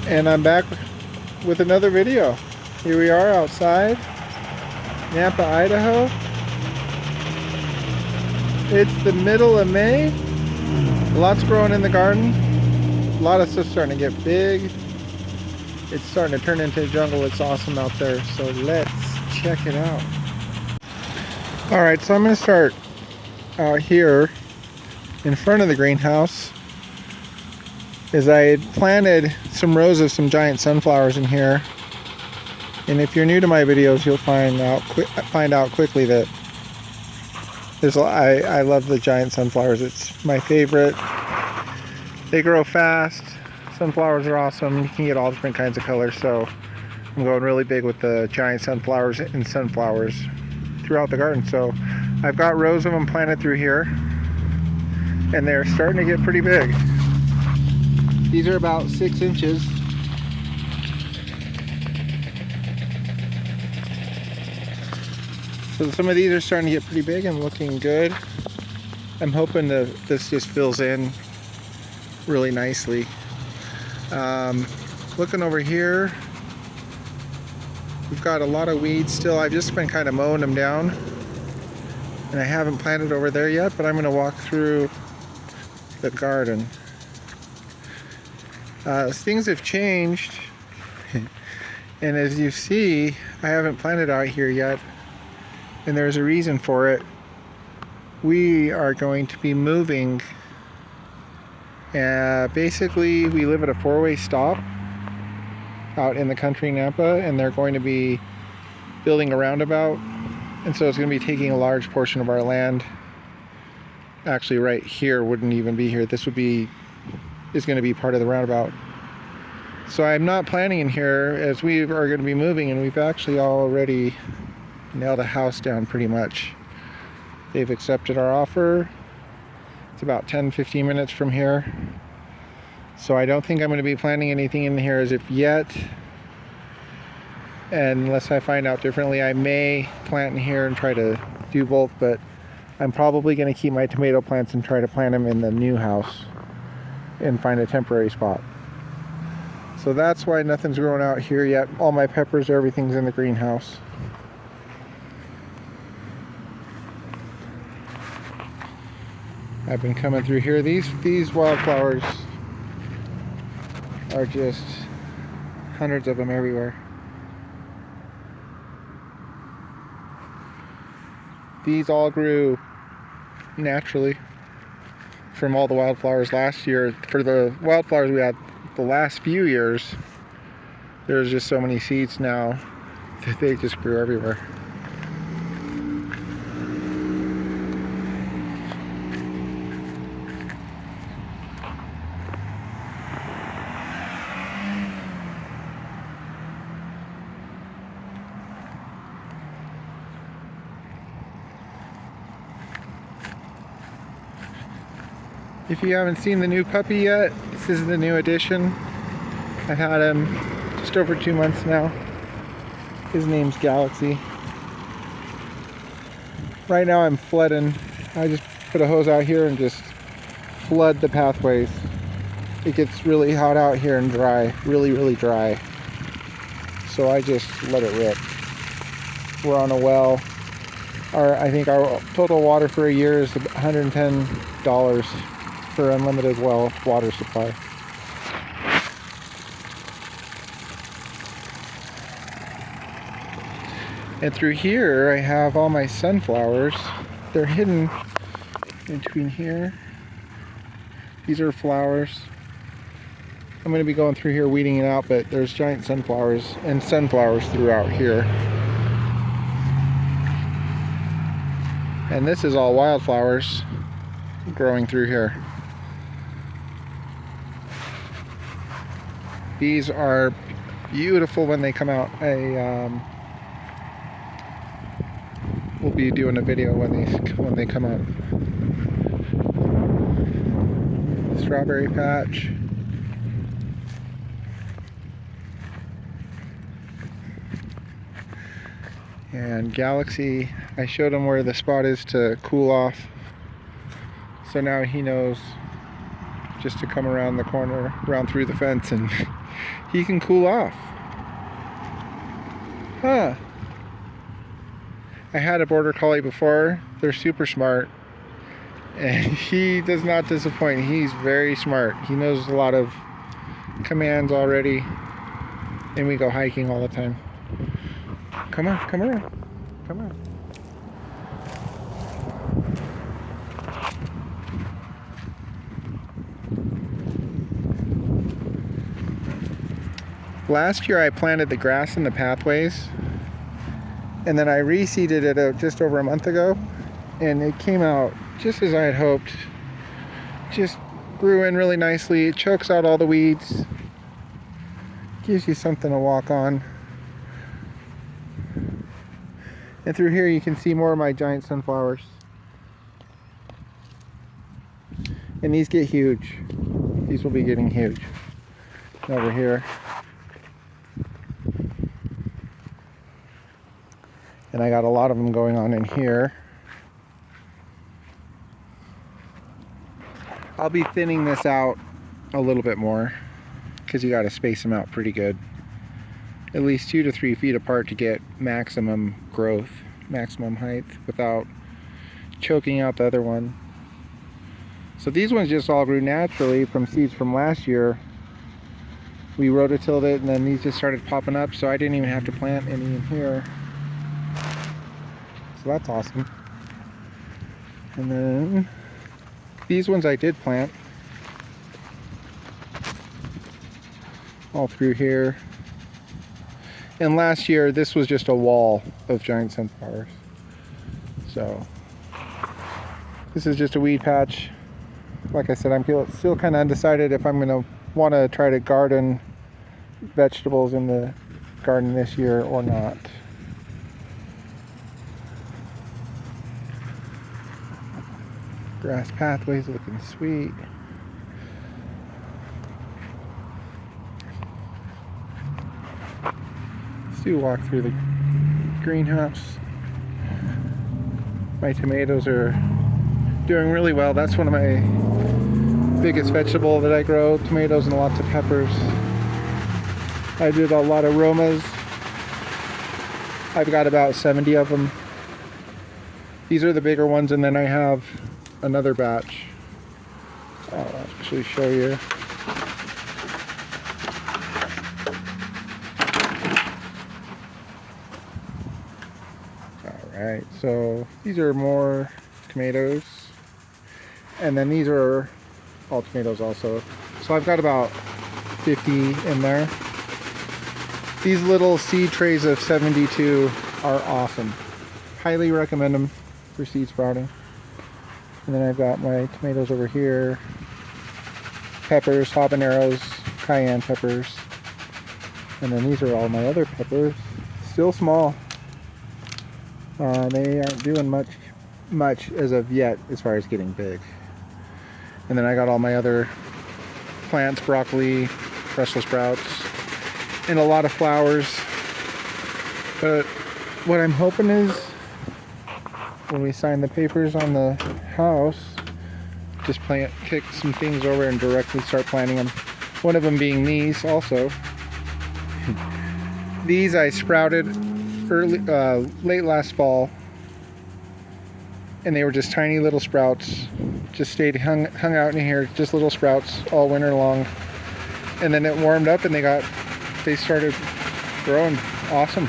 And I'm back with another video. Here we are outside Nampa, Idaho. It's the middle of May. Lots growing in the garden. A lot of stuff starting to get big. It's starting to turn into a jungle. It's awesome out there. So let's check it out. Alright, so I'm going to start out here in front of the greenhouse. Is I had planted some rows of some giant sunflowers in here, and if you're new to my videos, you'll find out quickly that I love the giant sunflowers. It's my favorite. They grow fast. Sunflowers are awesome. You can get all different kinds of colors, so I'm going really big with the giant sunflowers and sunflowers throughout the garden. So I've got rows of them planted through here, and they're starting to get pretty big. These are about 6 inches. So some of these are starting to get pretty big and looking good. I'm hoping that this just fills in really nicely. Looking over here, we've got a lot of weeds still. I've just been kind of mowing them down, and I haven't planted over there yet, but I'm going to walk through the garden. Things have changed, and as you see, I haven't planted out here yet, and there's a reason for it. We are going to be moving. Basically, we live at a 4-way stop out in the country Nampa, and they're going to be building a roundabout, and so it's going to be taking a large portion of our land. Actually, right here wouldn't even be here. This is going to be part of the roundabout. So I'm not planning in here, as we are going to be moving, and we've actually already nailed a house down pretty much. They've accepted our offer. It's about 10-15 minutes from here. So I don't think I'm going to be planting anything in here as of yet. And unless I find out differently, I may plant in here and try to do both, but I'm probably going to keep my tomato plants and try to plant them in the new house and find a temporary spot. So that's why nothing's growing out here yet. All my peppers, everything's in the greenhouse. I've been coming through here. These wildflowers are just hundreds of them everywhere. These all grew naturally from all the wildflowers last year. For the wildflowers we had the last few years, there's just so many seeds now that they just grew everywhere. If you haven't seen the new puppy yet, this is the new addition. I've had him just over 2 months now. His name's Galaxy. Right now I'm flooding. I just put a hose out here and just flood the pathways. It gets really hot out here and dry, really dry. So I just let it rip. We're on a well. I think our total water for a year is $110 for unlimited well water supply. And through here I have all my sunflowers. They're hidden in between here. These are flowers. I'm going to be going through here weeding it out, but there's giant sunflowers and sunflowers throughout here. And this is all wildflowers growing through here. These are beautiful when they come out. We'll be doing a video when they come out. Strawberry patch. And Galaxy, I showed him where the spot is to cool off. So now he knows just to come around the corner, around through the fence, and he can cool off. Huh. I had a border collie before. They're super smart, and he does not disappoint. He's very smart. He knows a lot of commands already, and we go hiking all the time. Come on, come on, come on. Last year I planted the grass in the pathways, and then I reseeded it just over a month ago, and it came out just as I had hoped. Just grew in really nicely. It chokes out all the weeds, gives you something to walk on. And through here you can see more of my giant sunflowers. And these get huge. These will be getting huge. And over here. And I got a lot of them going on in here. I'll be thinning this out a little bit more, because you got to space them out pretty good. At least 2 to 3 feet apart to get maximum growth, maximum height, without choking out the other one. So these ones just all grew naturally from seeds from last year. We rototilled it, and then these just started popping up, so I didn't even have to plant any in here. So that's awesome. And then these ones I did plant all through here. And last year this was just a wall of giant sunflowers. So this is just a weed patch. Like I said, I'm still kind of undecided if I'm going to want to try to garden vegetables in the garden this year or not. Grass pathways looking sweet. Let's do a walk through the greenhouse. My tomatoes are doing really well. That's one of my biggest vegetable that I grow, tomatoes and lots of peppers. I did a lot of Romas. I've got about 70 of them. These are the bigger ones, and then I have another batch. I'll actually show you. Alright, so these are more tomatoes, and then these are all tomatoes also. So I've got about 50 in there. These little seed trays of 72 are awesome. Highly recommend them for seed sprouting. And then I've got my tomatoes over here, peppers, habaneros, cayenne peppers, and then these are all my other peppers. Still small. They aren't doing much as of yet as far as getting big. And then I got all my other plants, broccoli, Brussels sprouts, and a lot of flowers. But what I'm hoping is, when we sign the papers on the house, just kick some things over and directly start planting them. One of them being these also. These I sprouted late last fall, and they were just tiny little sprouts. Just stayed hung out in here, just little sprouts all winter long. And then it warmed up and they started growing awesome.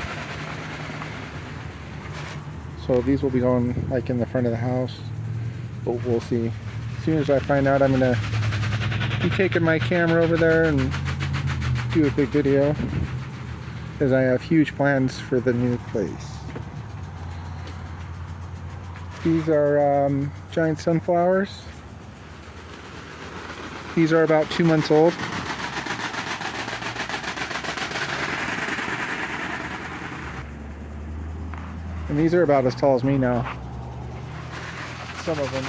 So these will be going like in the front of the house, but we'll see. As soon as I find out, I'm gonna be taking my camera over there and do a big video, because I have huge plans for the new place. These are giant sunflowers. These are about 2 months old. And these are about as tall as me now. Some of them.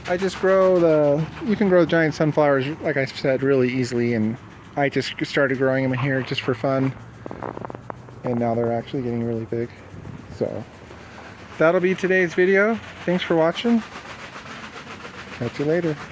I just grow you can grow giant sunflowers, like I said, really easily, and I just started growing them in here just for fun. And now they're actually getting really big. So that'll be today's video. Thanks for watching. Catch you later.